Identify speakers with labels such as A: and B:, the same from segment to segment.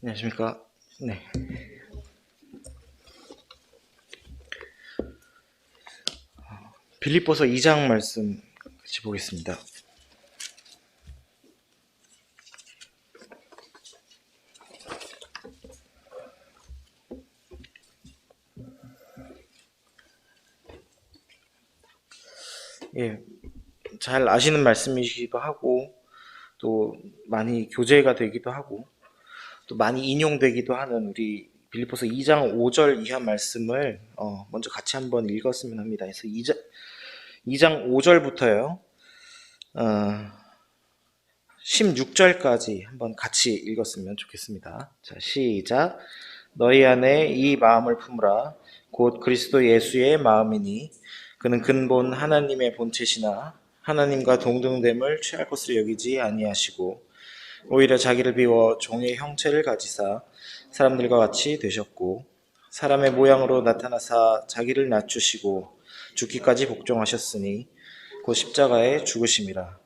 A: 안녕하십니까. 네. 빌립보서 2장 말씀 같이 보겠습니다. 예, 잘 아시는 말씀이시기도 하고, 또 많이 교재가 되기도 하고, 또 많이 인용되기도 하는 우리 빌립보서 2장 5절 이하 말씀을 먼저 같이 한번 읽었으면 합니다. 그래서 2장 5절부터요. 16절까지 한번 같이 읽었으면 좋겠습니다. 자, 시작. 너희 안에 이 마음을 품으라. 곧 그리스도 예수의 마음이니 그는 근본 하나님의 본체시나 하나님과 동등됨을 취할 것으로 여기지 아니하시고 오히려 자기를 비워 종의 형체를 가지사 사람들과 같이 되셨고 사람의 모양으로 나타나사 자기를 낮추시고 죽기까지 복종하셨으니 곧 십자가에 죽으심이라.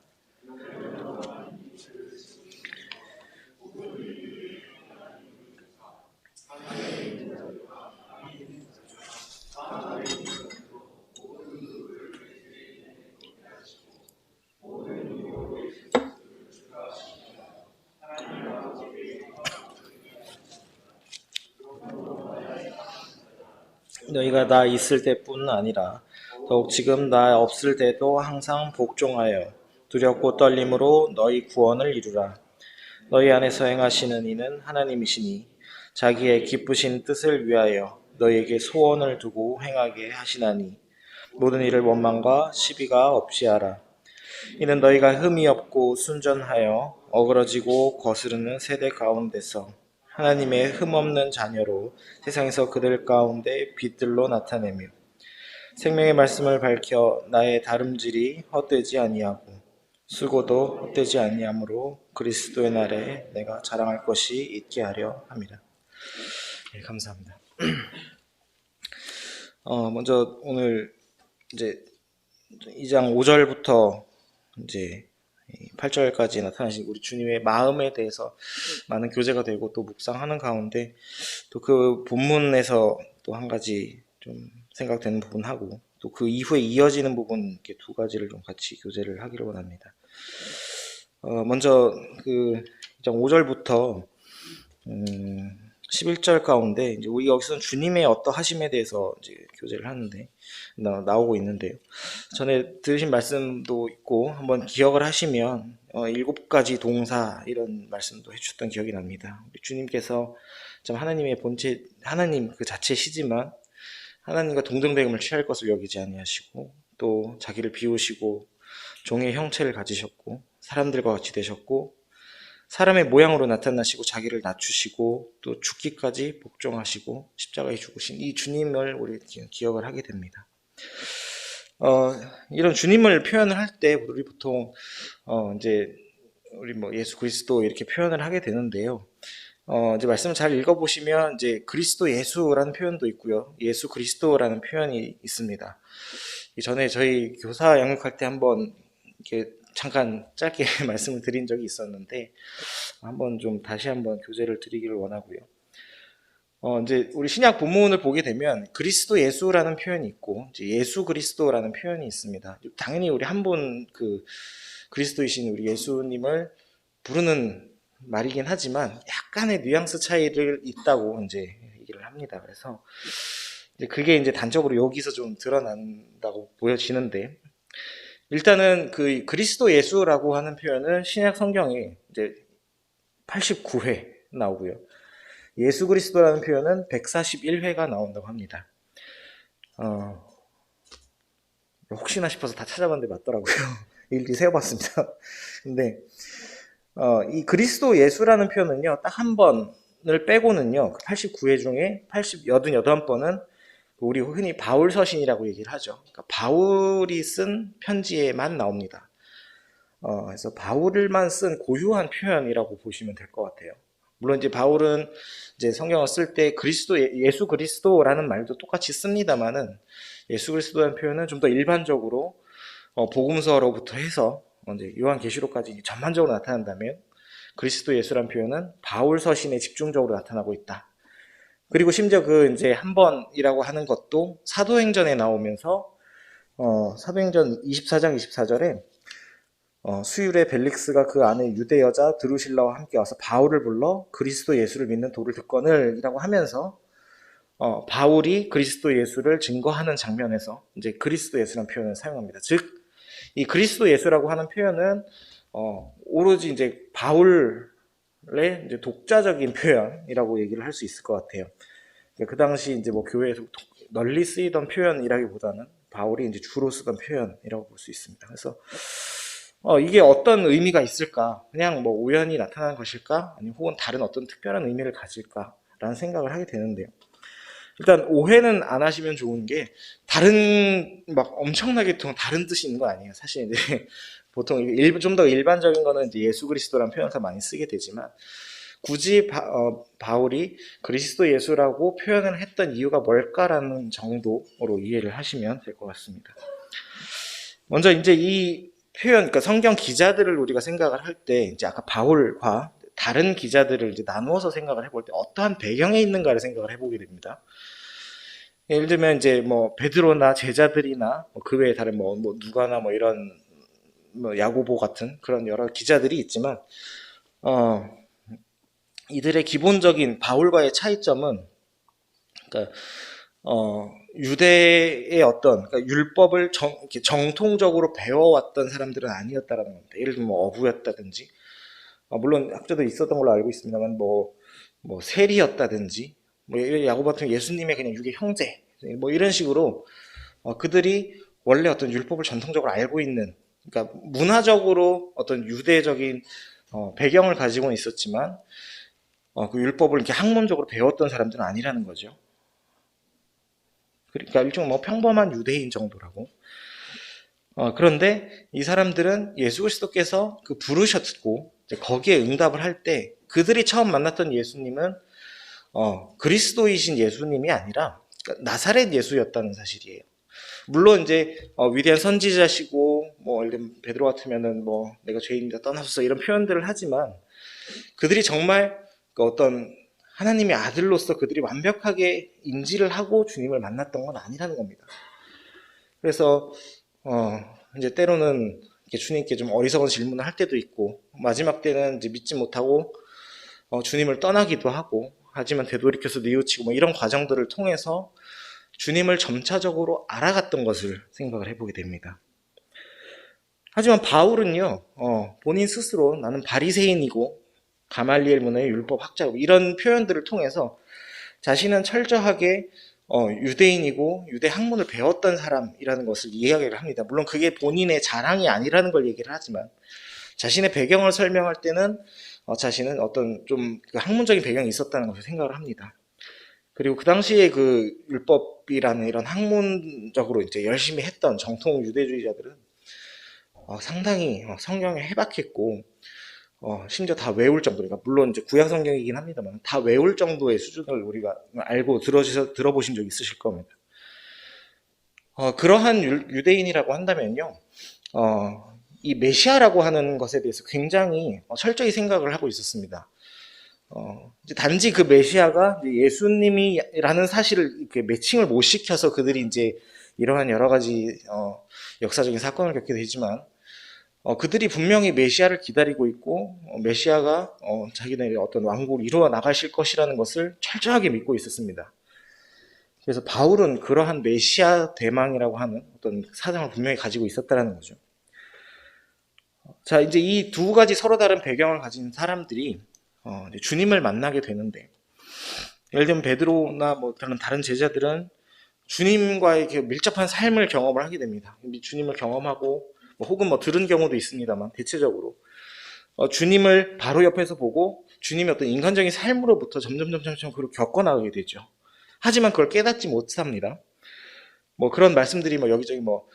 A: 너희가 나 있을 때뿐 아니라 더욱 지금 나 없을 때도 항상 복종하여 두렵고 떨림으로 너희 구원을 이루라. 너희 안에서 행하시는 이는 하나님이시니 자기의 기쁘신 뜻을 위하여 너희에게 소원을 두고 행하게 하시나니 모든 일을 원망과 시비가 없이 하라. 이는 너희가 흠이 없고 순전하여 어그러지고 거스르는 세대 가운데서 하나님의 흠없는 자녀로 세상에서 그들 가운데 빛들로 나타내며 생명의 말씀을 밝혀 나의 다름질이 헛되지 아니하고 수고도 헛되지 아니하므로 그리스도의 날에 내가 자랑할 것이 있게 하려 합니다. 네, 감사합니다. 먼저 오늘 이제 2장 5절부터 이제 8절까지 나타나신 우리 주님의 마음에 대해서 많은 교제가 되고 또 묵상하는 가운데 또 그 본문에서 또 한 가지 좀 생각되는 부분하고 또 그 이후에 이어지는 부분 이렇게 두 가지를 좀 같이 교제를 하기를 원합니다. 먼저 그 2장 5절부터 11절 가운데 이제 우리 여기서는 주님의 어떠하심에 대해서 이제 교제를 하는데 나오고 있는데요. 전에 들으신 말씀도 있고 한번 기억을 하시면 7가지 동사 이런 말씀도 해주셨던 기억이 납니다. 우리 주님께서 참 하나님의 본체, 하나님 그 자체시지만 하나님과 동등됨을 취할 것을 여기지 아니하시고 또 자기를 비우시고 종의 형체를 가지셨고 사람들과 같이 되셨고 사람의 모양으로 나타나시고 자기를 낮추시고 또 죽기까지 복종하시고 십자가에 죽으신 이 주님을 우리 기억을 하게 됩니다. 이런 주님을 표현을 할 때 우리 보통 이제 우리 뭐 예수 그리스도 이렇게 표현을 하게 되는데요. 이제 말씀을 잘 읽어보시면 이제 그리스도 예수라는 표현도 있고요. 예수 그리스도라는 표현이 있습니다. 전에 저희 교사 양육할 때 한번 이렇게 잠깐 짧게 말씀을 드린 적이 있었는데 한번 좀 다시 한번 교제를 드리기를 원하고요. 이제 우리 신약 본문을 보게 되면 그리스도 예수라는 표현이 있고 이제 예수 그리스도라는 표현이 있습니다. 당연히 우리 한 분 그 그리스도이신 우리 예수님을 부르는 말이긴 하지만 약간의 뉘앙스 차이를 있다고 이제 얘기를 합니다. 그래서 이제 그게 이제 단적으로 여기서 좀 드러난다고 보여지는데 일단은 그 그리스도 예수라고 하는 표현은 신약 성경에 이제 89회 나오고요. 예수 그리스도라는 표현은 141회가 나온다고 합니다. 혹시나 싶어서 다 찾아봤는데 맞더라고요. 일일이 세어봤습니다. 근데 이 그리스도 예수라는 표현은요, 딱 한 번을 빼고는요, 89회 중에 88번은 우리 흔히 바울 서신이라고 얘기를 하죠. 그러니까 바울이 쓴 편지에만 나옵니다. 그래서 바울만 쓴 고유한 표현이라고 보시면 될 것 같아요. 물론 이제 바울은 이제 성경을 쓸 때 그리스도, 예수 그리스도라는 말도 똑같이 씁니다만은 예수 그리스도라는 표현은 좀 더 일반적으로 복음서로부터 해서 이제 요한계시록까지 전반적으로 나타난다면 그리스도 예수란 표현은 바울 서신에 집중적으로 나타나고 있다. 그리고 심지어 그 이제 한 번이라고 하는 것도 사도행전에 나오면서 사도행전 24장 24절에 수율의 벨릭스가 그 안에 유대 여자 드루실라와 함께 와서 바울을 불러 그리스도 예수를 믿는 도를 듣거늘 이라고 하면서 바울이 그리스도 예수를 증거하는 장면에서 이제 그리스도 예수라는 표현을 사용합니다. 즉, 이 그리스도 예수라고 하는 표현은 오로지 이제 바울의 이제 독자적인 표현이라고 얘기를 할 수 있을 것 같아요. 그 당시 이제 뭐 교회에서 널리 쓰이던 표현이라기보다는 바울이 이제 주로 쓰던 표현이라고 볼 수 있습니다. 그래서 이게 어떤 의미가 있을까? 그냥 뭐 우연히 나타난 것일까? 아니면 혹은 다른 어떤 특별한 의미를 가질까라는 생각을 하게 되는데요. 일단 오해는 안 하시면 좋은 게 다른 막 엄청나게 다른 뜻이 있는 거 아니에요. 사실 이제 보통 좀 더 일반적인 거는 이제 예수 그리스도라는 표현을 많이 쓰게 되지만 굳이 바울이 그리스도 예수라고 표현을 했던 이유가 뭘까라는 정도로 이해를 하시면 될 것 같습니다. 먼저 이제 이 표현, 그러니까 성경 기자들을 우리가 생각을 할 때 이제 아까 바울과 다른 기자들을 이제 나누어서 생각을 해볼 때 어떠한 배경에 있는가를 생각을 해보게 됩니다. 예를 들면 이제 뭐 베드로나 제자들이나 그 외에 다른 뭐 누가나 뭐 이런 뭐 야고보 같은 그런 여러 기자들이 있지만 이들의 기본적인 바울과의 차이점은 그러니까 유대의 어떤 그러니까 율법을 이렇게 정통적으로 배워왔던 사람들은 아니었다라는 겁니다. 예를 들면 뭐 어부였다든지 물론 학자도 있었던 걸로 알고 있습니다만 뭐 세리였다든지 뭐 야고보 같은 예수님의 그냥 육의 형제 뭐 이런 식으로 그들이 원래 어떤 율법을 전통적으로 알고 있는 그러니까 문화적으로 어떤 유대적인 배경을 가지고는 있었지만 그 율법을 이렇게 학문적으로 배웠던 사람들은 아니라는 거죠. 그러니까 일종 뭐 평범한 유대인 정도라고. 그런데 이 사람들은 예수 그리스도께서 그 부르셨고 거기에 응답을 할 때 그들이 처음 만났던 예수님은 그리스도이신 예수님이 아니라 그러니까 나사렛 예수였다는 사실이에요. 물론 이제 위대한 선지자시고 뭐 예를 들면 베드로 같으면은 뭐 내가 죄인이다 떠나소서 이런 표현들을 하지만 그들이 정말 그 어떤 하나님의 아들로서 그들이 완벽하게 인지를 하고 주님을 만났던 건 아니라는 겁니다. 그래서 이제 때로는 주님께 좀 어리석은 질문을 할 때도 있고 마지막 때는 이제 믿지 못하고 주님을 떠나기도 하고 하지만 되돌이켜서 뉘우치고 뭐 이런 과정들을 통해서 주님을 점차적으로 알아갔던 것을 생각을 해보게 됩니다. 하지만 바울은요, 본인 스스로 나는 바리새인이고 가말리엘 문화의 율법 학자고 이런 표현들을 통해서 자신은 철저하게 유대인이고 유대 학문을 배웠던 사람이라는 것을 이야기를 합니다. 물론 그게 본인의 자랑이 아니라는 걸 얘기를 하지만 자신의 배경을 설명할 때는 자신은 어떤 좀 그 학문적인 배경이 있었다는 것을 생각을 합니다. 그리고 그 당시에 그 율법이라는 이런 학문적으로 이제 열심히 했던 정통 유대주의자들은 상당히 성경에 해박했고 심지어 다 외울 정도, 그러니까 물론 이제 구약 성경이긴 합니다만 다 외울 정도의 수준을 우리가 알고 들어보신 적 있으실 겁니다. 그러한 유대인이라고 한다면요, 이 메시아라고 하는 것에 대해서 굉장히 철저히 생각을 하고 있었습니다. 이제 단지 그 메시아가 예수님이라는 사실을 이렇게 매칭을 못 시켜서 그들이 이제 이러한 여러 가지 역사적인 사건을 겪게 되지만 그들이 분명히 메시아를 기다리고 있고 메시아가 자기네의 어떤 왕국을 이루어 나가실 것이라는 것을 철저하게 믿고 있었습니다. 그래서 바울은 그러한 메시아 대망이라고 하는 어떤 사상을 분명히 가지고 있었다는 거죠. 자, 이제 이 두 가지 서로 다른 배경을 가진 사람들이 주님을 만나게 되는데, 예를 들면 베드로나 뭐 다른 제자들은 주님과의 이렇게 밀접한 삶을 경험을 하게 됩니다. 주님을 경험하고 혹은 뭐 들은 경우도 있습니다만 대체적으로 주님을 바로 옆에서 보고 주님의 어떤 인간적인 삶으로부터 점점 그걸 겪어나가게 되죠. 하지만 그걸 깨닫지 못합니다. 뭐 그런 말씀들이 뭐 여기저기 뭐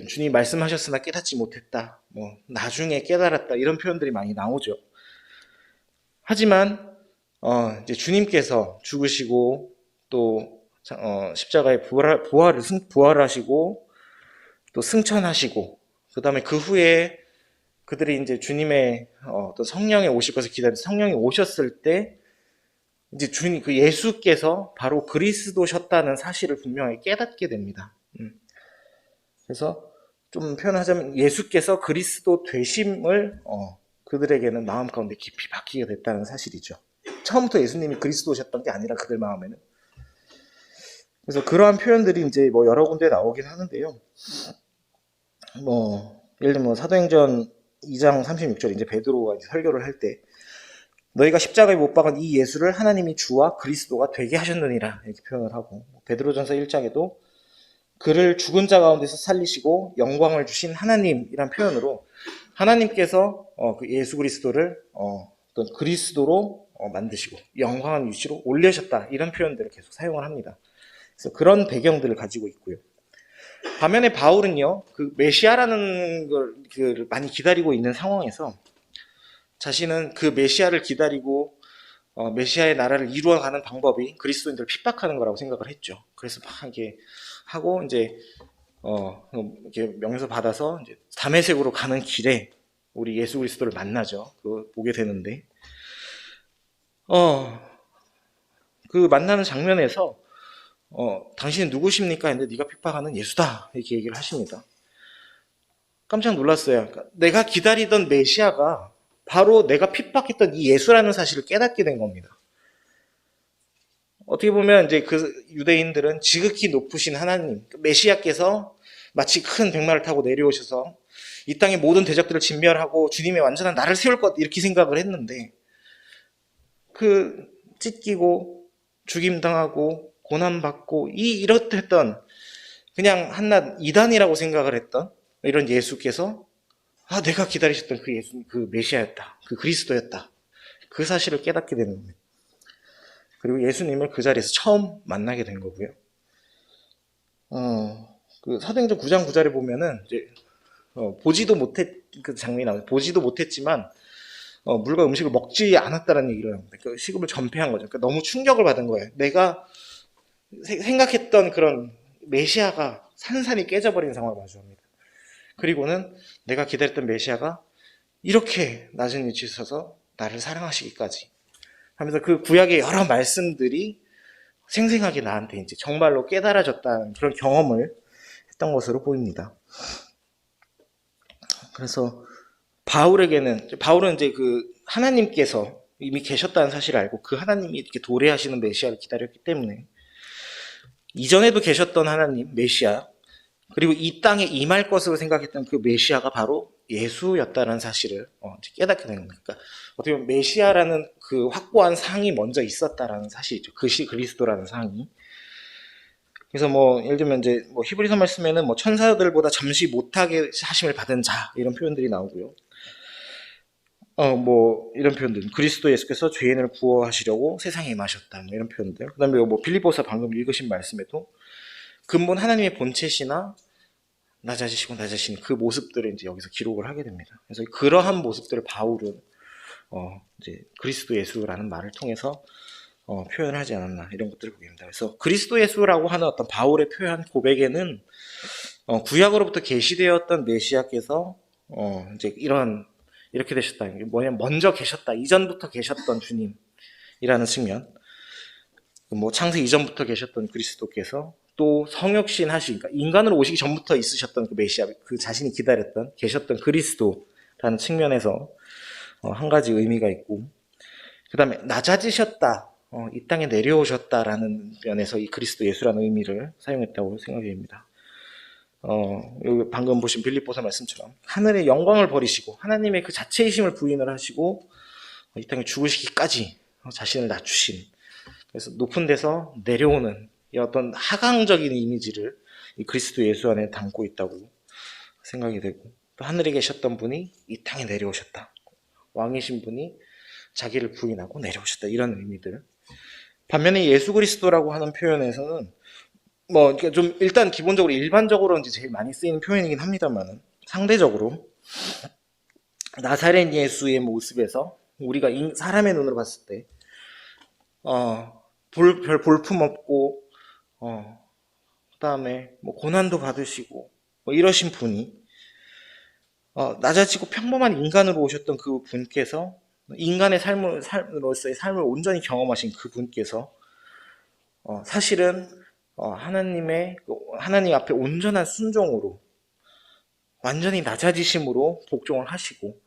A: 주님이 말씀하셨으나 깨닫지 못했다, 뭐 나중에 깨달았다 이런 표현들이 많이 나오죠. 하지만 이제 주님께서 죽으시고 또 십자가에 부활하시고 또 승천하시고 그 다음에 그 후에 그들이 이제 주님의 어떤 성령이 오실 것을 기다리는 성령이 오셨을 때 이제 주님 그 예수께서 바로 그리스도셨다는 사실을 분명히 깨닫게 됩니다. 그래서 좀 표현하자면 예수께서 그리스도 되심을 그들에게는 마음 가운데 깊이 박히게 됐다는 사실이죠. 처음부터 예수님이 그리스도셨던 게 아니라 그들 마음에는. 그래서 그러한 표현들이 이제 뭐 여러 군데 나오긴 하는데요. 뭐 예를 들면 사도행전 2장 36절 이제 베드로가 이제 설교를 할 때 너희가 십자가에 못 박은 이 예수를 하나님이 주와 그리스도가 되게 하셨느니라 이렇게 표현을 하고 베드로전서 1장에도 그를 죽은 자 가운데서 살리시고 영광을 주신 하나님이란 표현으로 하나님께서 그 예수 그리스도를 어떤 그리스도로 만드시고 영광한 위치로 올리셨다 이런 표현들을 계속 사용을 합니다. 그래서 그런 배경들을 가지고 있고요. 반면에 바울은요, 그 메시아라는 걸 많이 기다리고 있는 상황에서 자신은 그 메시아를 기다리고 메시아의 나라를 이루어가는 방법이 그리스도인들을 핍박하는 거라고 생각을 했죠. 그래서 막 이렇게 하고 이제 이렇게 명예서 받아서 이제 다메섹으로 가는 길에 우리 예수 그리스도를 만나죠. 그 보게 되는데 그 만나는 장면에서 당신은 누구십니까? 했는데 네가 핍박하는 예수다 이렇게 얘기를 하십니다. 깜짝 놀랐어요. 그러니까 내가 기다리던 메시아가 바로 내가 핍박했던 이 예수라는 사실을 깨닫게 된 겁니다. 어떻게 보면 이제 그 유대인들은 지극히 높으신 하나님, 메시아께서 마치 큰 백마를 타고 내려오셔서 이 땅의 모든 대적들을 진멸하고 주님의 완전한 나를 세울 것 이렇게 생각을 했는데 그 찢기고 죽임당하고 고난받고 이렇듯했던 그냥 한낱 이단이라고 생각을 했던 이런 예수께서 내가 기다리셨던 그 예수, 그 메시아였다. 그 그리스도였다. 그 사실을 깨닫게 되는 겁니다. 그리고 예수님을 그 자리에서 처음 만나게 된 거고요. 그 사도행전 9장 9절에 보면은 이제 보지도 못했 그 장면이 나와요. 보지도 못했지만 물과 음식을 먹지 않았다는 얘기를 합니다. 그 식음을 전폐한 거죠. 그러니까 너무 충격을 받은 거예요. 내가 생각했던 그런 메시아가 산산이 깨져버린 상황을 마주합니다. 그리고는 내가 기다렸던 메시아가 이렇게 낮은 위치에 서서 나를 사랑하시기까지 하면서 그 구약의 여러 말씀들이 생생하게 나한테 이제 정말로 깨달아졌다는 그런 경험을 했던 것으로 보입니다. 그래서 바울은 이제 그 하나님께서 이미 계셨다는 사실을 알고 그 하나님이 이렇게 도래하시는 메시아를 기다렸기 때문에 이전에도 계셨던 하나님 메시아 그리고 이 땅에 임할 것으로 생각했던 그 메시아가 바로 예수였다는 사실을 깨닫게 된 겁니다. 그러니까 어떻게 보면 메시아라는 그 확고한 상이 먼저 있었다라는 사실이죠. 그리스도라는 상이. 그래서 뭐 예를 들면 이제 뭐 히브리서 말씀에는 뭐 천사들보다 잠시 못하게 하심을 받은 자 이런 표현들이 나오고요. 뭐 이런 표현들 그리스도 예수께서 죄인을 구원하시려고 세상에 임하셨다 뭐 이런 표현들. 그다음에 뭐 빌립보서 방금 읽으신 말씀에도 근본 하나님의 본체시나 낮아지신 그 모습들을 이제 여기서 기록을 하게 됩니다. 그래서 그러한 모습들을 바울은 이제 그리스도 예수라는 말을 통해서 표현을 하지 않았나 이런 것들을 보게 됩니다. 그래서 그리스도 예수라고 하는 어떤 바울의 표현 고백에는 구약으로부터 계시되었던 메시아께서 이제 이렇게 되셨다. 이게 뭐냐면 먼저 계셨다. 이전부터 계셨던 주님이라는 측면. 뭐 창세 이전부터 계셨던 그리스도께서 또 성육신 그러니까 인간으로 오시기 전부터 있으셨던 그 메시아, 그 자신이 기다렸던 계셨던 그리스도라는 측면에서 한 가지 의미가 있고, 그 다음에 낮아지셨다, 이 땅에 내려오셨다라는 면에서 이 그리스도 예수라는 의미를 사용했다고 생각이 됩니다. 여기 방금 보신 빌립보서 말씀처럼 하늘의 영광을 버리시고 하나님의 그 자체이심을 부인을 하시고 이 땅에 죽으시기까지 자신을 낮추신, 그래서 높은 데서 내려오는 이 어떤 하강적인 이미지를 이 그리스도 예수 안에 담고 있다고 생각이 되고, 또 하늘에 계셨던 분이 이 땅에 내려오셨다. 왕이신 분이 자기를 부인하고 내려오셨다. 이런 의미들. 반면에 예수 그리스도라고 하는 표현에서는 뭐 좀 일단 기본적으로 일반적으로 이제 제일 많이 쓰이는 표현이긴 합니다만은 상대적으로 나사렛 예수의 모습에서 우리가 사람의 눈으로 봤을 때 별 볼품 없고 그다음에 뭐 고난도 받으시고 뭐 이러신 분이 낮아지고 평범한 인간으로 오셨던 그 분께서 인간의 삶으로서의 삶을 온전히 경험하신 그 분께서 사실은 하나님 앞에 온전한 순종으로 완전히 낮아지심으로 복종을 하시고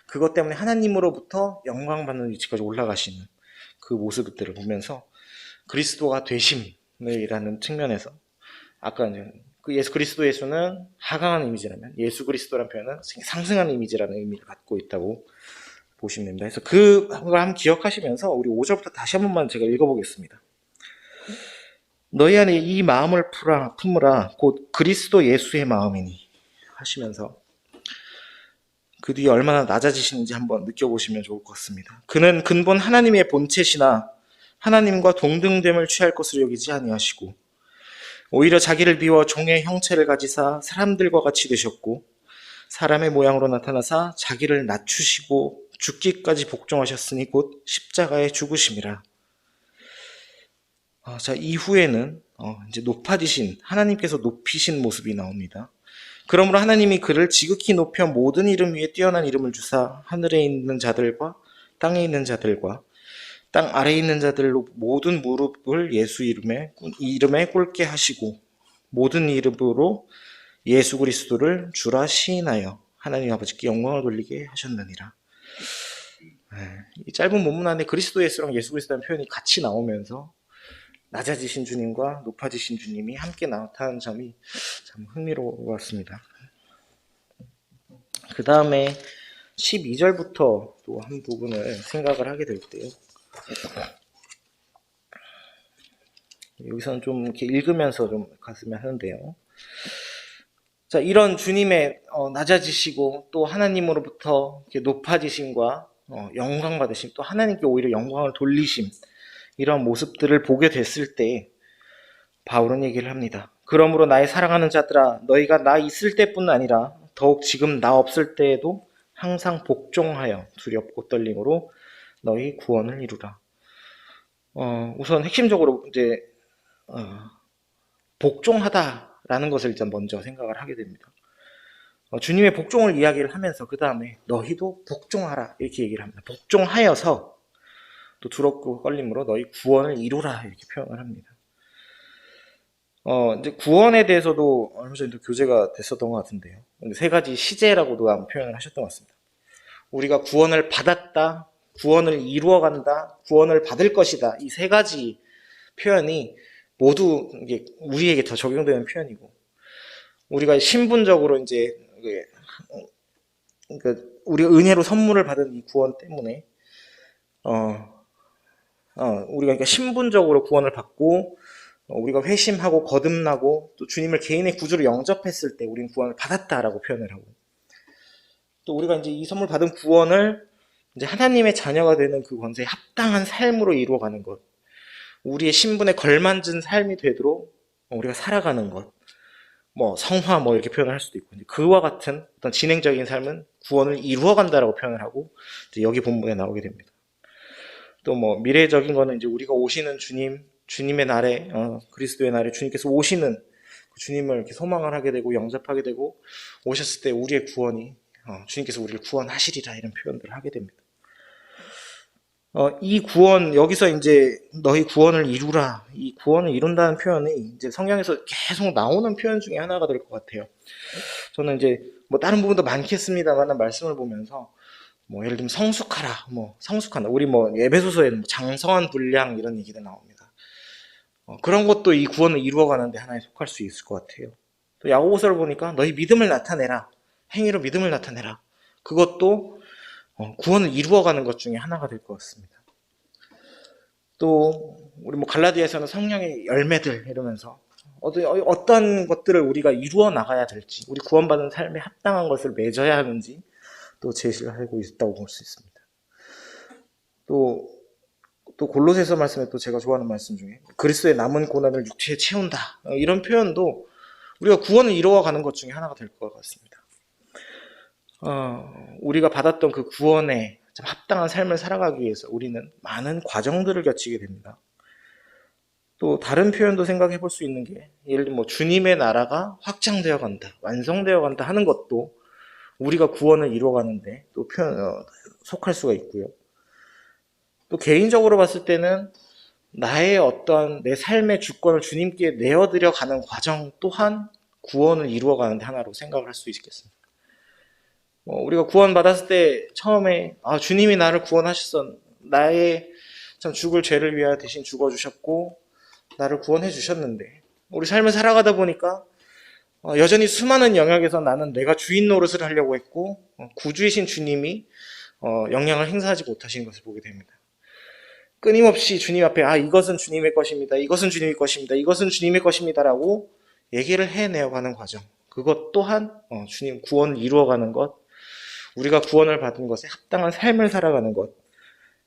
A: 그것 때문에 하나님으로부터 영광받는 위치까지 올라가시는 그 모습들을 보면서 그리스도가 되심이라는 측면에서 아까 이제 그 예수 그리스도 예수는 하강한 이미지라면 예수 그리스도라는 표현은 상승한 이미지라는 의미를 갖고 있다고 보시면 됩니다. 그래서 그걸 한번 기억하시면서 우리 5절부터 다시 한 번만 제가 읽어보겠습니다. 너희 안에 이 마음을 품으라 곧 그리스도 예수의 마음이니 하시면서 그 뒤에 얼마나 낮아지시는지 한번 느껴보시면 좋을 것 같습니다. 그는 근본 하나님의 본체시나 하나님과 동등됨을 취할 것으로 여기지 아니하시고 오히려 자기를 비워 종의 형체를 가지사 사람들과 같이 되셨고 사람의 모양으로 나타나사 자기를 낮추시고 죽기까지 복종하셨으니 곧 십자가에 죽으심이라. 자, 이후에는 이제 높아지신 하나님께서 높이신 모습이 나옵니다. 그러므로 하나님이 그를 지극히 높여 모든 이름 위에 뛰어난 이름을 주사 하늘에 있는 자들과 땅에 있는 자들과 땅 아래에 있는 자들로 모든 무릎을 예수 이름에 꿇게 하시고 모든 이름으로 예수 그리스도를 주라 시인하여 하나님 아버지께 영광을 돌리게 하셨느니라. 이 짧은 본문 안에 그리스도 예수랑 예수 그리스도라는 표현이 같이 나오면서 낮아지신 주님과 높아지신 주님이 함께 나타난 점이 참 흥미로웠습니다. 그 다음에 12절부터 또 한 부분을 생각을 하게 될 때요. 여기서는 좀 이렇게 읽으면서 좀 갔으면 하는데요. 자, 이런 주님의 낮아지시고 또 하나님으로부터 이렇게 높아지심과 영광 받으심, 또 하나님께 오히려 영광을 돌리심, 이런 모습들을 보게 됐을 때 바울은 얘기를 합니다. 그러므로 나의 사랑하는 자들아 너희가 나 있을 때뿐 아니라 더욱 지금 나 없을 때에도 항상 복종하여 두렵고 떨림으로 너희 구원을 이루라. 우선 핵심적으로 이제 복종하다라는 것을 일단 먼저 생각을 하게 됩니다. 주님의 복종을 이야기를 하면서 그 다음에 너희도 복종하라 이렇게 얘기를 합니다. 복종하여서 또 두렵고 떨림으로 너희 구원을 이루라 이렇게 표현을 합니다. 이제 구원에 대해서도 얼마 전에도 교제가 됐었던 것 같은데요. 세 가지 시제라고도 한번 표현을 하셨던 것 같습니다. 우리가 구원을 받았다, 구원을 이루어간다, 구원을 받을 것이다. 이 세 가지 표현이 모두 이게 우리에게 더 적용되는 표현이고, 우리가 신분적으로 이제 그러니까 우리가 은혜로 선물을 받은 이 구원 때문에 우리가 그러니까 신분적으로 구원을 받고 우리가 회심하고 거듭나고 또 주님을 개인의 구주로 영접했을 때 우리는 구원을 받았다라고 표현을 하고, 또 우리가 이제 이 선물 받은 구원을 이제 하나님의 자녀가 되는 그 권세에 합당한 삶으로 이루어가는 것, 우리의 신분에 걸맞은 삶이 되도록 우리가 살아가는 것, 뭐 성화 뭐 이렇게 표현을 할 수도 있고, 그와 같은 어떤 진행적인 삶은 구원을 이루어간다라고 표현을 하고 이제 여기 본문에 나오게 됩니다. 또 뭐 미래적인 거는 이제 우리가 오시는 주님의 날에 그리스도의 날에 주님께서 오시는 그 주님을 이렇게 소망을 하게 되고 영접하게 되고 오셨을 때 우리의 구원이 주님께서 우리를 구원하시리라 이런 표현들을 하게 됩니다. 이 구원, 여기서 이제 너희 구원을 이루라, 이 구원을 이룬다는 표현이 이제 성경에서 계속 나오는 표현 중에 하나가 될 것 같아요. 저는 이제 뭐 다른 부분도 많겠습니다만 말씀을 보면서 뭐 예를 들면 성숙하라, 뭐 성숙한다. 우리 뭐 에베소서에는 뭐 장성한 분량 이런 얘기도 나옵니다. 그런 것도 이 구원을 이루어가는데 하나에 속할 수 있을 것 같아요. 또 야고보서를 보니까 너희 믿음을 나타내라, 행위로 믿음을 나타내라. 그것도 구원을 이루어가는 것 중에 하나가 될 것 같습니다. 또 우리 뭐 갈라디아에서는 성령의 열매들 이러면서 어떤 것들을 우리가 이루어 나가야 될지, 우리 구원받은 삶에 합당한 것을 맺어야 하는지 또 제시를 하고 있다고 볼 수 있습니다. 또 골로새서 말씀에 또 제가 좋아하는 말씀 중에 그리스도의 남은 고난을 육체에 채운다, 이런 표현도 우리가 구원을 이루어가는 것 중에 하나가 될 것 같습니다. 우리가 받았던 그 구원에 합당한 삶을 살아가기 위해서 우리는 많은 과정들을 거치게 됩니다. 또 다른 표현도 생각해 볼 수 있는 게, 예를 들면 뭐 주님의 나라가 확장되어 간다, 완성되어 간다 하는 것도 우리가 구원을 이루어가는데 또 속할 수가 있고요. 또 개인적으로 봤을 때는 나의 어떤 내 삶의 주권을 주님께 내어드려 가는 과정 또한 구원을 이루어가는데 하나로 생각을 할 수 있겠습니다. 우리가 구원받았을 때 처음에 주님이 나를 구원하셨어. 나의 참 죽을 죄를 위하여 대신 죽어주셨고 나를 구원해 주셨는데 우리 삶을 살아가다 보니까 여전히 수많은 영역에서 나는 내가 주인 노릇을 하려고 했고 구주이신 주님이 영향을 행사하지 못하시는 것을 보게 됩니다. 끊임없이 주님 앞에 이것은 주님의 것입니다. 이것은 주님의 것입니다. 이것은 주님의 것입니다라고 얘기를 해내어가는 과정. 그것 또한 주님 구원을 이루어가는 것, 우리가 구원을 받은 것에 합당한 삶을 살아가는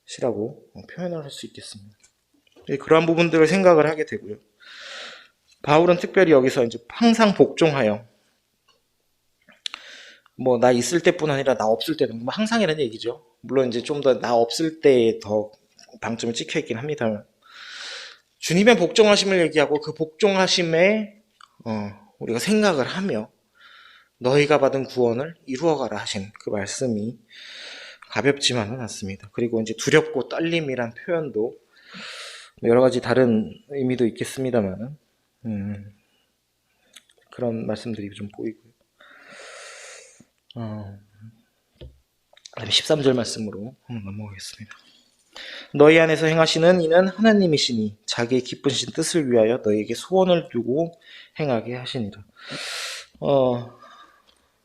A: 것이라고 표현을 할 수 있겠습니다. 그러한 부분들을 생각을 하게 되고요. 바울은 특별히 여기서 이제 항상 복종하여 나 있을 때뿐 아니라 나 없을 때도 항상이라는 얘기죠. 물론 이제 좀 더 나 없을 때에 더 방점이 찍혀 있긴 합니다만 주님의 복종하심을 얘기하고 그 복종하심에 우리가 생각을 하며 너희가 받은 구원을 이루어가라 하신 그 말씀이 가볍지만은 않습니다. 그리고 이제 두렵고 떨림이란 표현도 여러 가지 다른 의미도 있겠습니다만 그런 말씀들이 좀 보이고요. 13절 말씀으로 넘어가겠습니다. 너희 안에서 행하시는 이는 하나님이시니 자기의 기쁘신 뜻을 위하여 너희에게 소원을 두고 행하게 하시니라.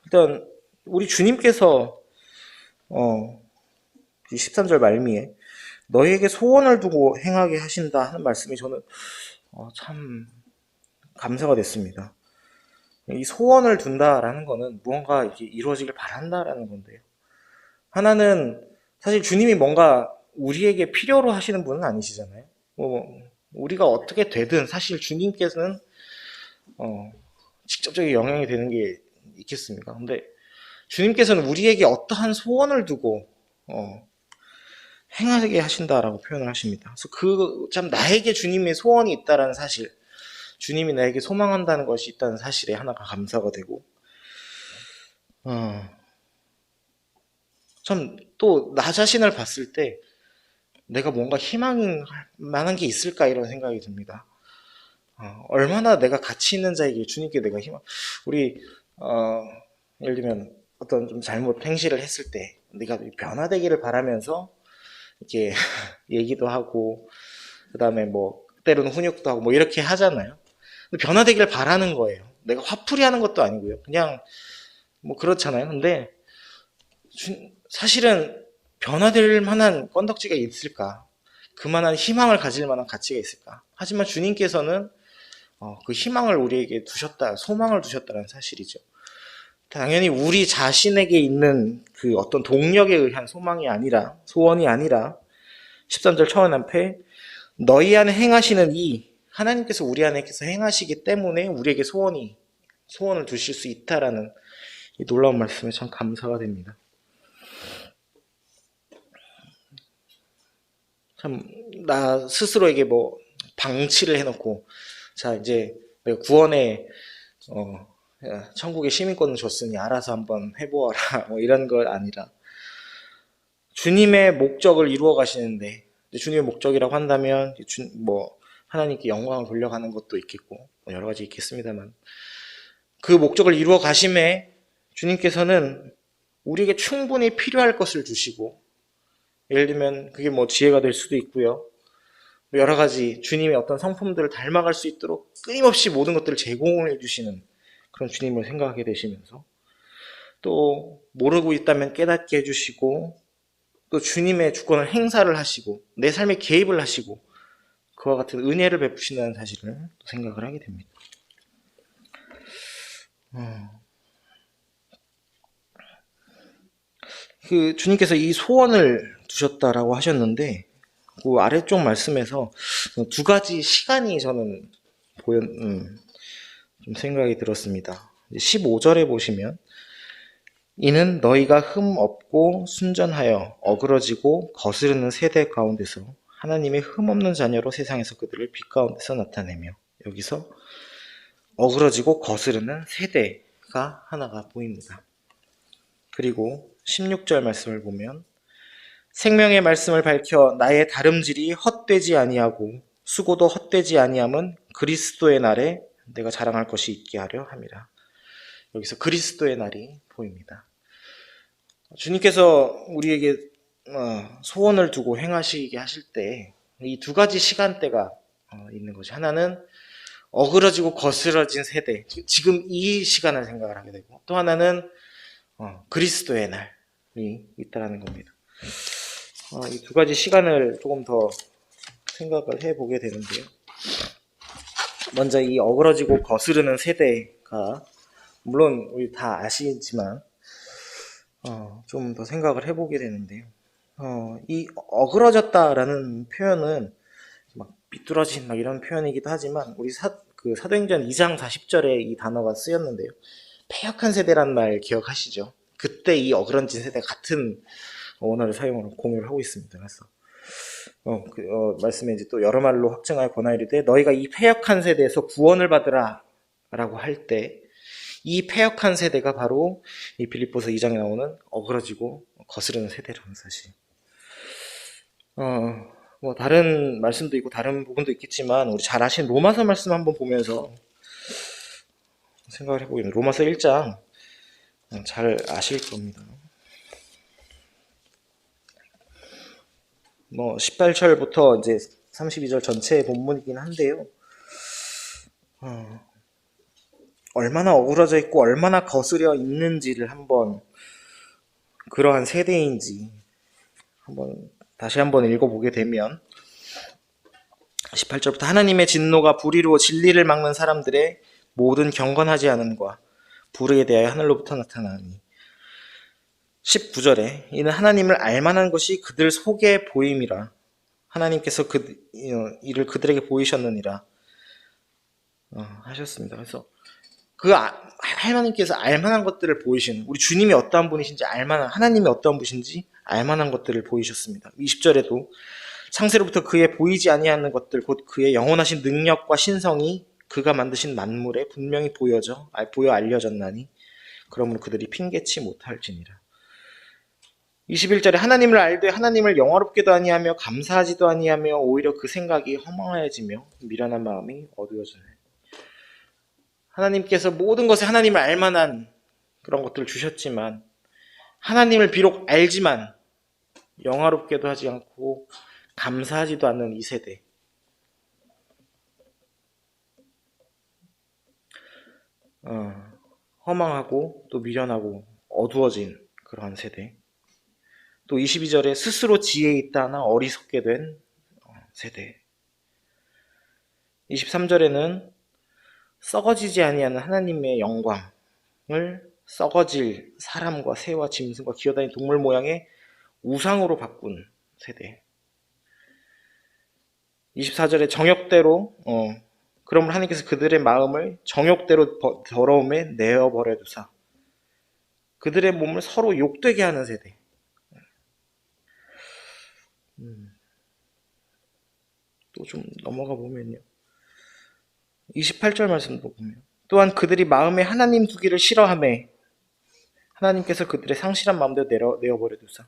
A: 일단 우리 주님께서 13절 말미에 너희에게 소원을 두고 행하게 하신다 하는 말씀이 저는 참 감사가 됐습니다. 이 소원을 둔다라는 거는 무언가 이렇게 이루어지길 바란다라는 건데요. 하나는 사실 주님이 뭔가 우리에게 필요로 하시는 분은 아니시잖아요. 우리가 어떻게 되든 사실 주님께서는 직접적인 영향이 되는 게 있겠습니까? 근데 주님께서는 우리에게 어떠한 소원을 두고 행하게 하신다라고 표현을 하십니다. 그래서 참 나에게 주님의 소원이 있다라는 사실, 주님이 나에게 소망한다는 것이 있다는 사실에 하나가 감사가 되고, 참 또 나 자신을 봤을 때 내가 뭔가 희망 만한 게 있을까 이런 생각이 듭니다. 얼마나 내가 가치 있는 자에게 주님께 내가 우리 예를 들면 어떤 좀 잘못 행실을 했을 때 내가 변화되기를 바라면서 이렇게 얘기도 하고 그다음에 때로는 훈육도 하고 이렇게 하잖아요. 근데 변화되기를 바라는 거예요. 내가 화풀이 하는 것도 아니고요. 그냥 그렇잖아요. 근데 사실은 변화될 만한 건덕지가 있을까? 그만한 희망을 가질 만한 가치가 있을까? 하지만 주님께서는 그 희망을 우리에게 두셨다, 소망을 두셨다는 사실이죠. 당연히 우리 자신에게 있는 그 어떤 동력에 의한 소망이 아니라, 소원이 아니라 13절 처음 앞에 너희 안에 행하시는 하나님께서 우리 안에서 행하시기 때문에 우리에게 소원을 두실 수 있다라는 이 놀라운 말씀에 참 감사가 됩니다. 참 나 스스로에게 방치를 해놓고 자 이제 내가 구원의 천국의 시민권을 줬으니 알아서 한번 해보아라 이런 걸 아니라 주님의 목적을 이루어 가시는데 주님의 목적이라고 한다면 하나님께 영광을 돌려가는 것도 있겠고 여러 가지 있겠습니다만 그 목적을 이루어 가심에 주님께서는 우리에게 충분히 필요할 것을 주시고 예를 들면 그게 지혜가 될 수도 있고요. 여러 가지 주님의 어떤 성품들을 닮아갈 수 있도록 끊임없이 모든 것들을 제공해 주시는 그런 주님을 생각하게 되시면서 또 모르고 있다면 깨닫게 해주시고 또 주님의 주권을 행사를 하시고 내 삶에 개입을 하시고 그와 같은 은혜를 베푸신다는 사실을 또 생각을 하게 됩니다. 그 주님께서 이 소원을 두셨다라고 하셨는데 그 아래쪽 말씀에서 두 가지 시간이 저는 좀 생각이 들었습니다. 15절에 보시면 이는 너희가 흠 없고 순전하여 어그러지고 거스르는 세대 가운데서 하나님의 흠 없는 자녀로 세상에서 그들을 빛 가운데서 나타내며 여기서 어그러지고 거스르는 세대가 하나가 보입니다. 그리고 16절 말씀을 보면 생명의 말씀을 밝혀 나의 다름질이 헛되지 아니하고 수고도 헛되지 아니함은 그리스도의 날에 내가 자랑할 것이 있게 하려 함이라. 여기서 그리스도의 날이 보입니다. 주님께서 우리에게 소원을 두고 행하시게 하실 때 이 두 가지 시간대가 있는 거죠. 하나는 어그러지고 거스러진 세대, 지금 이 시간을 생각을 하게 되고, 또 하나는 그리스도의 날이 있다는 겁니다. 이 두 가지 시간을 조금 더 생각을 해보게 되는데요. 먼저 이 어그러지고 거스르는 세대가 물론 우리 다 아시지만 좀 더 생각을 해보게 되는데요. 이 어그러졌다라는 표현은 막 삐뚤어진 막 이런 표현이기도 하지만 우리 사도행전 2장 40절에 이 단어가 쓰였는데요. 패역한 세대란 말 기억하시죠? 그때 이 어그러진 세대 같은 언어를 사용을 공유를 하고 있습니다. 그래서 말씀에 이제 또 여러 말로 확증하여 권하이르되 너희가 이 패역한 세대에서 구원을 받으라 라고 할 때 이 패역한 세대가 바로 이 빌립보서 2장에 나오는 어그러지고 거스르는 세대라는 사실. 뭐 다른 말씀도 있고 다른 부분도 있겠지만 우리 잘 아시는 로마서 말씀 한번 보면서 생각을 해보겠습니다. 로마서 1장 잘 아실 겁니다. 18절부터 이제 32절 전체의 본문이긴 한데요. 얼마나 어그러져 있고 얼마나 거스려 있는지를 한번 그러한 세대인지 다시 한번 읽어보게 되면 18절부터 하나님의 진노가 불의로 진리를 막는 사람들의 모든 경건하지 않음과 불의에 대하여 하늘로부터 나타나니 19절에 이는 하나님을 알만한 것이 그들 속에 보임이라 하나님께서 이를 그들에게 보이셨느니라 하셨습니다. 그래서 하나님께서 알만한 것들을 보이신 우리 주님이 어떠한 분이신지 알만한 하나님이 어떠한 분이신지 알만한 것들을 보이셨습니다. 20절에도 창세로부터 그의 보이지 아니하는 것들 곧 그의 영원하신 능력과 신성이 그가 만드신 만물에 분명히 보여 알려졌나니 그러므로 그들이 핑계치 못할지니라. 21절에 하나님을 알되 하나님을 영화롭게도 아니하며 감사하지도 아니하며 오히려 그 생각이 허망해지며 미련한 마음이 어두워지네. 하나님께서 모든 것에 하나님을 알만한 그런 것들을 주셨지만 하나님을 비록 알지만 영화롭게도 하지 않고 감사하지도 않는 이 세대. 허망하고 또 미련하고 어두워진 그러한 세대. 또 22절에 스스로 지혜 있다나 어리석게 된 세대. 23절에는 썩어지지 아니하는 하나님의 영광을 썩어질 사람과 새와 짐승과 기어다니는 동물 모양의 우상으로 바꾼 세대. 24절에 정욕대로 그러므로 하나님께서 그들의 마음을 정욕대로 더러움에 내어버려 두사 그들의 몸을 서로 욕되게 하는 세대. 또 좀 넘어가 보면요. 28절 말씀도 보면 또한 그들이 마음에 하나님 두기를 싫어하매 하나님께서 그들의 상실한 마음대로 내어버려 두사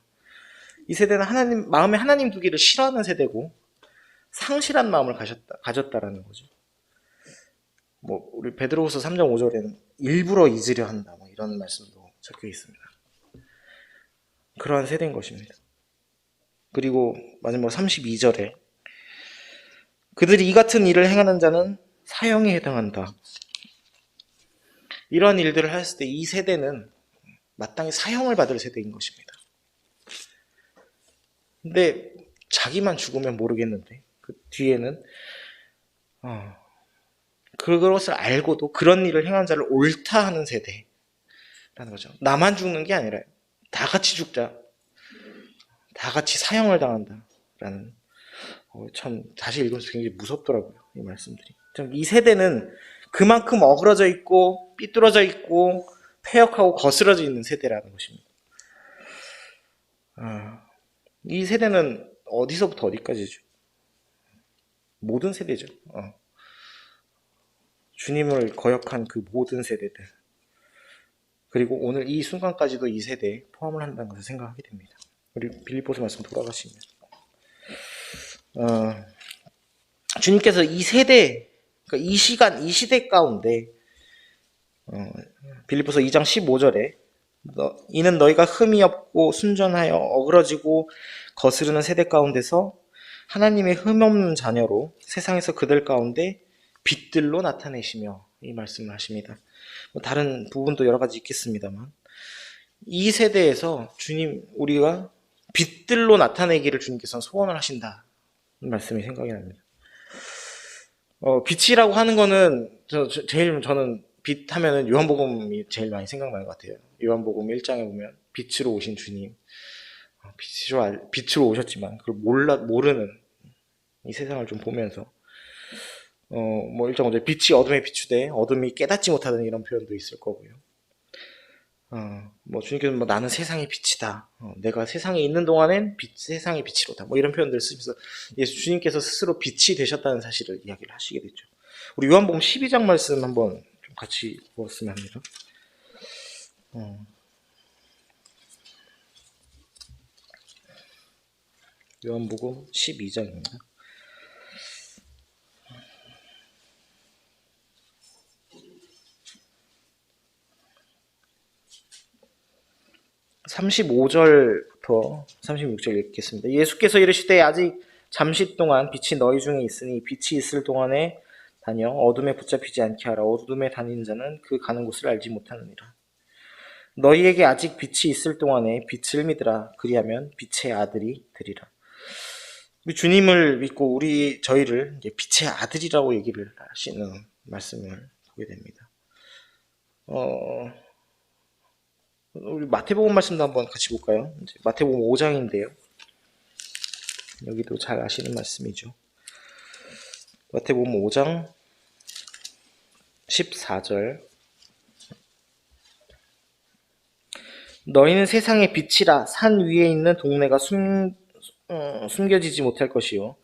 A: 이 세대는 마음에 하나님 두기를 싫어하는 세대고 상실한 마음을 가졌다라는 거죠. 우리 베드로후서 3장 5절에는 일부러 잊으려 한다 이런 말씀도 적혀 있습니다. 그러한 세대인 것입니다. 그리고 마지막 32절에 그들이 이 같은 일을 행하는 자는 사형에 해당한다. 이러한 일들을 했을 때 이 세대는 마땅히 사형을 받을 세대인 것입니다. 근데 자기만 죽으면 모르겠는데 그 뒤에는 그것을 알고도 그런 일을 행한 자를 옳다 하는 세대라는 거죠. 나만 죽는 게 아니라 다 같이 죽자. 다 같이 사형을 당한다라는 참 다시 읽으면서 굉장히 무섭더라고요. 이 말씀들이. 이 세대는 그만큼 어그러져 있고 삐뚤어져 있고 패역하고 거스러져 있는 세대라는 것입니다. 이 세대는 어디서부터 어디까지죠? 모든 세대죠. 주님을 거역한 그 모든 세대들. 그리고 오늘 이 순간까지도 이 세대에 포함을 한다는 것을 생각하게 됩니다. 우리 빌립보서 말씀 돌아가시면 주님께서 이 세대, 그러니까 이 시간, 이 시대 가운데 빌립보서 2장 15절에 이는 너희가 흠이 없고 순전하여 어그러지고 거스르는 세대 가운데서 하나님의 흠 없는 자녀로 세상에서 그들 가운데 빛들로 나타내시며, 이 말씀을 하십니다. 다른 부분도 여러 가지 있겠습니다만 이 세대에서 주님, 우리가 빛들로 나타내기를 주님께서는 소원을 하신다, 이 말씀이 생각이 납니다. 빛이라고 하는 거는 저는 빛 하면은 요한복음이 제일 많이 생각나는 것 같아요. 요한복음 1장에 보면 빛으로 오신 주님, 빛으로 오셨지만 그걸 모르는 이 세상을 좀 보면서 뭐 1장 5절 빛이 어둠에 비추되 어둠이 깨닫지 못하는 이런 표현도 있을 거고요. 뭐 주님께서는 뭐 나는 세상의 빛이다, 내가 세상에 있는 동안엔 세상의 빛이로다, 뭐 이런 표현들을 쓰면서 주님께서 스스로 빛이 되셨다는 사실을 이야기를 하시게 되죠. 우리 요한복음 12장 말씀 한번 좀 같이 보았으면 합니다. 요한복음 12장입니다. 35절부터 36절 읽겠습니다. 예수께서 이르시되 아직 잠시 동안 빛이 너희 중에 있으니 빛이 있을 동안에 다녀 어둠에 붙잡히지 않게 하라. 어둠에 다니는 자는 그 가는 곳을 알지 못하느니라. 너희에게 아직 빛이 있을 동안에 빛을 믿으라. 그리하면 빛의 아들이 되리라. 우리 주님을 믿고 저희를 빛의 아들이라고 얘기를 하시는 말씀을 보게 됩니다. 우리 마태복음 말씀도 한번 같이 볼까요? 마태복음 5장인데요. 여기도 잘 아시는 말씀이죠. 마태복음 5장 14절. 너희는 세상의 빛이라. 산 위에 있는 동네가 숨겨지지 못할 것이요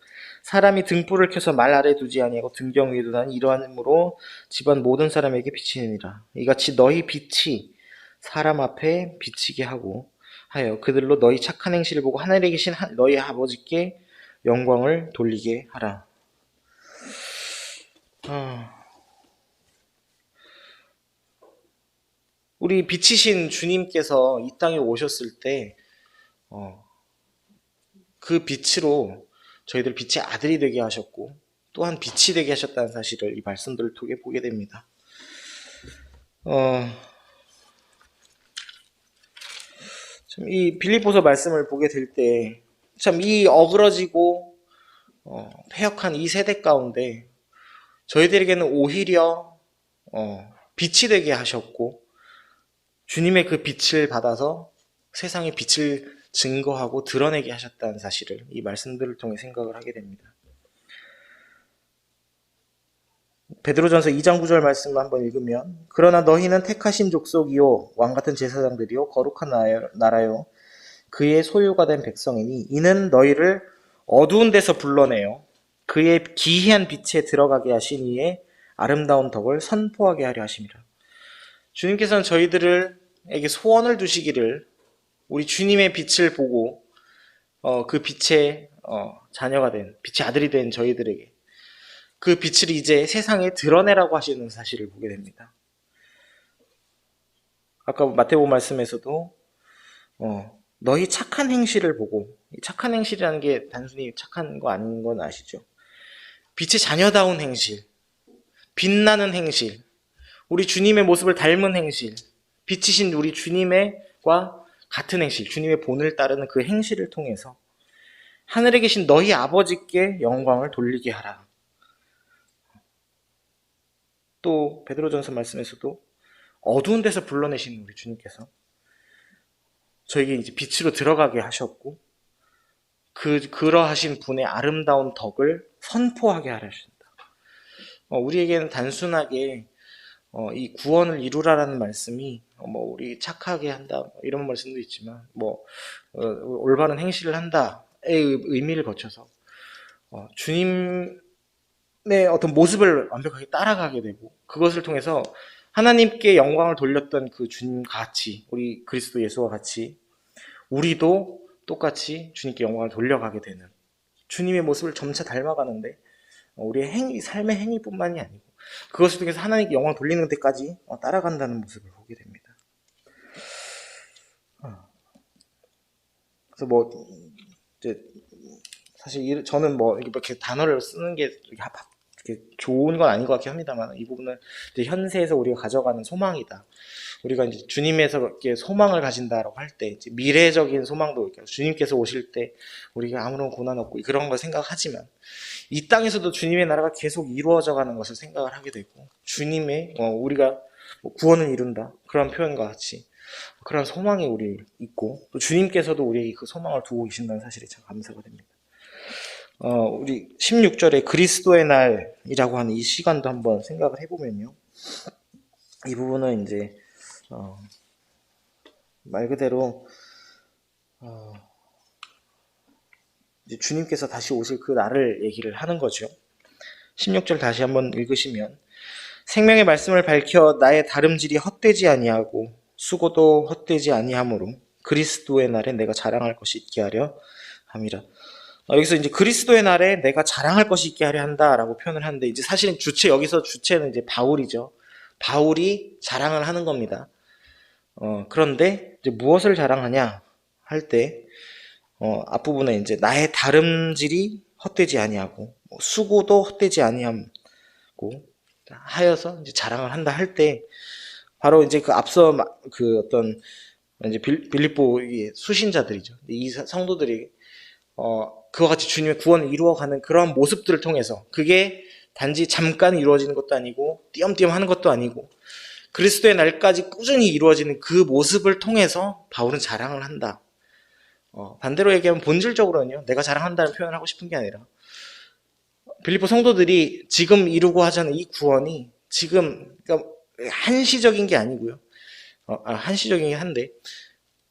A: 사람이 등불을 켜서 말 아래 두지 아니하고 등경 위에 두나니 이러함으로 집안 모든 사람에게 비치느니라. 이같이 너희 빛이 사람 앞에 비치게 하여 그들로 너희 착한 행실을 보고 하늘에 계신 너희 아버지께 영광을 돌리게 하라. 우리 빛이신 주님께서 이 땅에 오셨을 때 그 빛으로 저희들 빛의 아들이 되게 하셨고 또한 빛이 되게 하셨다는 사실을 이 말씀들을 통해 보게 됩니다. 참 이 빌립보서 말씀을 보게 될 때 참 이 어그러지고 패역한 이 세대 가운데 저희들에게는 오히려 빛이 되게 하셨고 주님의 그 빛을 받아서 세상의 빛을 증거하고 드러내게 하셨다는 사실을 이 말씀들을 통해 생각을 하게 됩니다. 베드로전서 2장 9절 말씀을 한번 읽으면 그러나 너희는 택하신 족속이요 왕같은 제사장들이요 거룩한 나라요 그의 소유가 된 백성이니 이는 너희를 어두운 데서 불러내어 그의 기이한 빛에 들어가게 하신 이의 아름다운 덕을 선포하게 하려 하심이라. 주님께서는 저희들에게 소원을 두시기를 우리 주님의 빛을 보고 그 빛의 자녀가 된 빛의 아들이 된 저희들에게 그 빛을 이제 세상에 드러내라고 하시는 사실을 보게 됩니다. 아까 마태복음 말씀에서도 너희 착한 행실을 보고, 착한 행실이라는 게 단순히 착한 거 아닌 건 아시죠? 빛의 자녀다운 행실, 빛나는 행실, 우리 주님의 모습을 닮은 행실, 빛이신 우리 주님과 같은 행실, 주님의 본을 따르는 그 행실을 통해서 하늘에 계신 너희 아버지께 영광을 돌리게 하라. 또 베드로전서 말씀에서도 어두운 데서 불러내신 우리 주님께서 저에게 이제 빛으로 들어가게 하셨고 그러하신 분의 아름다운 덕을 선포하게 하셨습니다. 우리에게는 단순하게 이 구원을 이루라라는 말씀이 우리 착하게 한다 이런 말씀도 있지만 올바른 행실을 한다의 의미를 거쳐서 주님의 어떤 모습을 완벽하게 따라가게 되고 그것을 통해서 하나님께 영광을 돌렸던 그 주님과 같이, 우리 그리스도 예수와 같이 우리도 똑같이 주님께 영광을 돌려가게 되는, 주님의 모습을 점차 닮아가는데 우리의 행위, 삶의 행위뿐만이 아니고 그것을 통해서 하나님께 영광을 돌리는 데까지 따라간다는 모습을 보게 됩니다. 그래서 뭐 이제 사실 저는 뭐 이렇게 단어를 쓰는 게 이렇게 좋은 건 아닌 것 같긴 합니다만, 이 부분은 이제 현세에서 우리가 가져가는 소망이다. 우리가 이제 주님에서 이렇게 소망을 가진다라고 할 때, 이제 미래적인 소망도 주님께서 오실 때 우리가 아무런 고난 없고 그런 걸 생각하지만, 이 땅에서도 주님의 나라가 계속 이루어져 가는 것을 생각을 하게 되고, 주님의 우리가 구원을 이룬다 그런 표현과 같이 그런 소망이 우리 있고, 또 주님께서도 우리에게 그 소망을 두고 계신다는 사실에 참 감사가 됩니다. 우리 16절에 그리스도의 날이라고 하는 이 시간도 한번 생각을 해보면요, 이 부분은 이제 말 그대로 이제 주님께서 다시 오실 그 날을 얘기를 하는 거죠. 16절 다시 한번 읽으시면, 생명의 말씀을 밝혀 나의 다름질이 헛되지 아니하고 수고도 헛되지 아니하므로 그리스도의 날에 내가 자랑할 것이 있게 하려 함이라. 여기서 이제 그리스도의 날에 내가 자랑할 것이 있게 하려 한다라고 표현을 하는데, 이제 사실은 여기서 주체는 이제 바울이죠. 바울이 자랑을 하는 겁니다. 그런데 이제 무엇을 자랑하냐 할 때, 앞부분에 이제 나의 다름질이 헛되지 아니하고 수고도 헛되지 아니함고 하여서 이제 자랑을 한다 할 때, 바로 이제 그 앞서 그 어떤 이제 빌립보 수신자들이죠. 이 성도들이 그와 같이 주님의 구원을 이루어가는 그러한 모습들을 통해서, 그게 단지 잠깐 이루어지는 것도 아니고 띄엄띄엄 하는 것도 아니고 그리스도의 날까지 꾸준히 이루어지는 그 모습을 통해서 바울은 자랑을 한다. 반대로 얘기하면 본질적으로는요, 내가 자랑한다는 표현을 하고 싶은 게 아니라, 빌립보 성도들이 지금 이루고 하자는 이 구원이 지금 그러니까 한시적인 게 아니고요. 한시적이긴 한데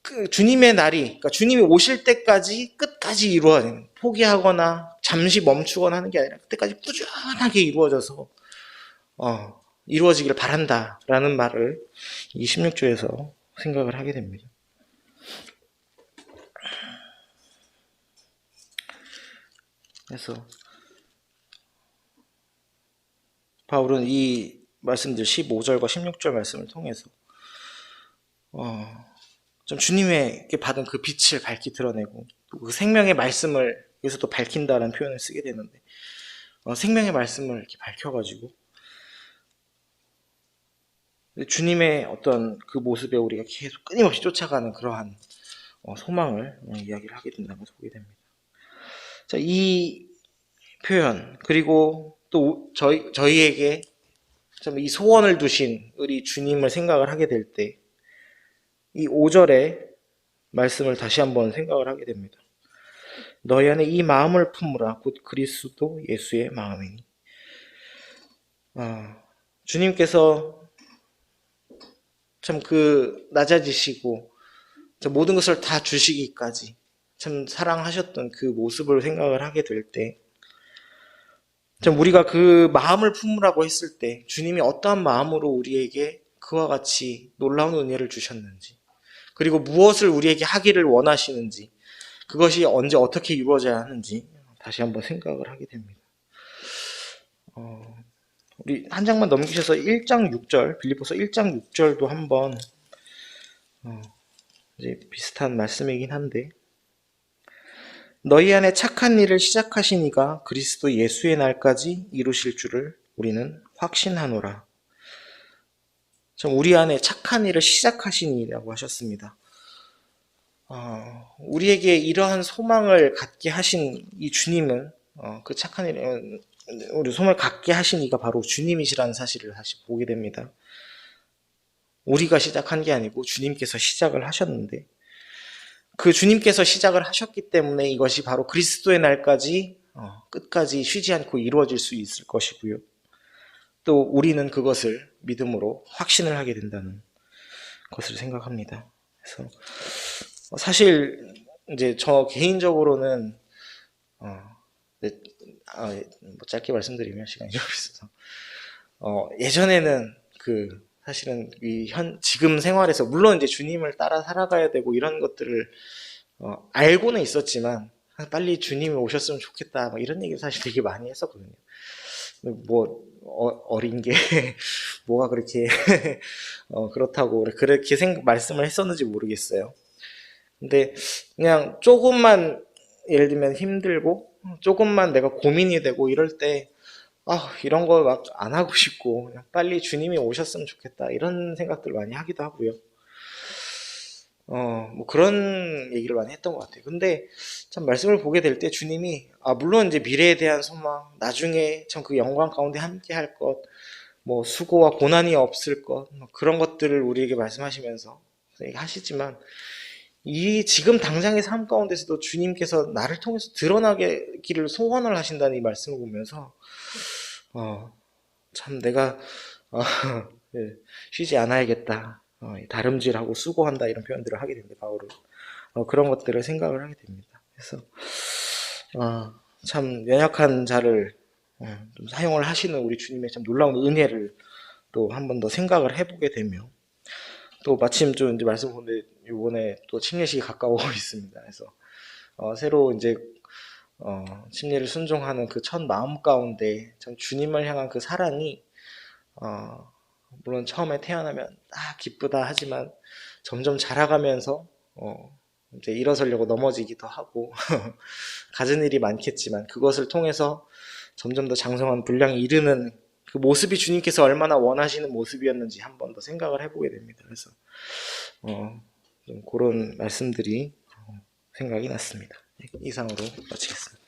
A: 그 주님의 날이, 그러니까 주님이 오실 때까지 끝까지 이루어지는, 포기하거나 잠시 멈추거나 하는 게 아니라 그때까지 꾸준하게 이루어져서 이루어지기를 바란다라는 말을 이 16조에서 생각을 하게 됩니다. 그래서 바울은 이 말씀들 15절과 16절 말씀을 통해서 좀 주님에게 받은 그 빛을 밝히 드러내고, 그 생명의 말씀을 여기서 또 밝힌다라는 표현을 쓰게 되는데, 생명의 말씀을 이렇게 밝혀가지고 주님의 어떤 그 모습에 우리가 계속 끊임없이 쫓아가는 그러한 소망을 이야기를 하게 된다는 것을 보게 됩니다. 자, 이 표현, 그리고 또 저희에게 참 이 소원을 두신 우리 주님을 생각을 하게 될 때, 이 5절의 말씀을 다시 한번 생각을 하게 됩니다. 너희 안에 이 마음을 품으라. 곧 그리스도 예수의 마음이니. 주님께서 참 그 낮아지시고 모든 것을 다 주시기까지 참 사랑하셨던 그 모습을 생각을 하게 될 때, 참 우리가 그 마음을 품으라고 했을 때 주님이 어떠한 마음으로 우리에게 그와 같이 놀라운 은혜를 주셨는지, 그리고 무엇을 우리에게 하기를 원하시는지, 그것이 언제 어떻게 이루어져야 하는지 다시 한번 생각을 하게 됩니다. 우리 한 장만 넘기셔서 1장 6절, 빌립보서 1장 6절도 한번 이제 비슷한 말씀이긴 한데, 너희 안에 착한 일을 시작하신 이가 그리스도 예수의 날까지 이루실 줄을 우리는 확신하노라. 참 우리 안에 착한 일을 시작하신 이라고 하셨습니다. 우리에게 이러한 소망을 갖게 하신 이 주님은, 그 착한 일, 우리 소망을 갖게 하신 이가 바로 주님이시라는 사실을 다시 보게 됩니다. 우리가 시작한 게 아니고 주님께서 시작을 하셨는데, 그 주님께서 시작을 하셨기 때문에 이것이 바로 그리스도의 날까지 끝까지 쉬지 않고 이루어질 수 있을 것이고요. 또 우리는 그것을 믿음으로 확신을 하게 된다는 것을 생각합니다. 그래서 사실 이제 저 개인적으로는 짧게 말씀드리면 시간이 좀 있어서 예전에는 그 사실은 지금 생활에서 물론 이제 주님을 따라 살아가야 되고 이런 것들을 알고는 있었지만 빨리 주님이 오셨으면 좋겠다 막 이런 얘기를 사실 되게 많이 했었거든요. 뭐 어린 게 뭐가 그렇게 그렇다고 그렇게 말씀을 했었는지 모르겠어요. 근데 그냥 조금만 예를 들면 힘들고 조금만 내가 고민이 되고 이럴 때 이런 거 막 안 하고 싶고 그냥 빨리 주님이 오셨으면 좋겠다 이런 생각들을 많이 하기도 하고요. 뭐 그런 얘기를 많이 했던 것 같아요. 근데 참 말씀을 보게 될 때 주님이 물론 이제 미래에 대한 소망, 나중에 참 그 영광 가운데 함께 할 것, 뭐 수고와 고난이 없을 것, 뭐 그런 것들을 우리에게 말씀하시면서 하시지만 이 지금 당장의 삶 가운데서도 주님께서 나를 통해서 드러나기를 소원을 하신다는 이 말씀을 보면서 참 내가 어, 예, 쉬지 않아야겠다. 다름질하고 수고한다 이런 표현들을 하게 됩니다. 바울은 그런 것들을 생각을 하게 됩니다. 그래서 참 연약한 자를 좀 사용을 하시는 우리 주님의 참 놀라운 은혜를 또 한 번 더 생각을 해보게 되며 또 마침 좀 이제 말씀 보는데 이번에 또 침례식이 가까워오고 있습니다. 그래서 새로 이제 침례를 순종하는 그 첫 마음 가운데 참 주님을 향한 그 사랑이 물론 처음에 태어나면 기쁘다 하지만 점점 자라가면서 이제 일어서려고 넘어지기도 하고 갖은 일이 많겠지만 그것을 통해서 점점 더 장성한 분량에 이르는 그 모습이 주님께서 얼마나 원하시는 모습이었는지 한 번 더 생각을 해보게 됩니다. 그래서 좀 그런 말씀들이 생각이 났습니다. 이상으로 마치겠습니다.